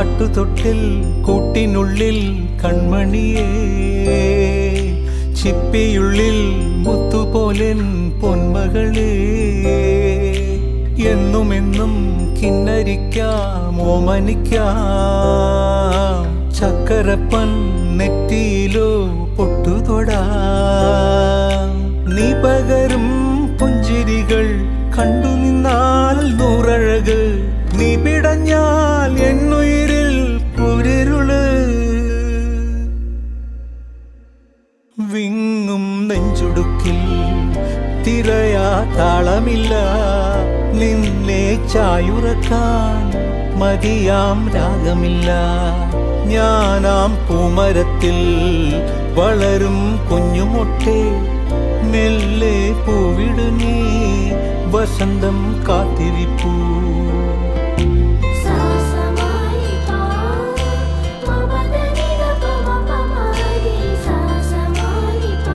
പാട്ടുതൊട്ടിൽ കൂട്ടിനുള്ളിൽ കൺമണിയേ, ചിപ്പിയുള്ളിൽ മുത്തുപോലെൻ പൊന്മകളേ, എന്നുമെന്നും കിന്നരിക്കാം ഓമനിക്കാം, ചക്കരപ്പൻ നെറ്റിയിലോ പൊട്ടുതൊടാം. നീ പകരും പുഞ്ചിരികൾ കണ്ടു നിന്നാൽ നൂറഴക്, നീ പിടഞ്ഞാൽ എന്നുയിരിൽ കുരിരുള്. വിങ്ങും നെഞ്ചുടുക്കിൽ തിരയാ താളമില്ല, നിന്നെ ചായുറക്കാൻ മതിയാം രാഗമില്ല. ഞാനാം പൂമരത്തിൽ വളരും കുഞ്ഞുമൊട്ടെ, മെല്ലെ പൂവിടു നീ വസന്തം കാത്തിരിപ്പൂ.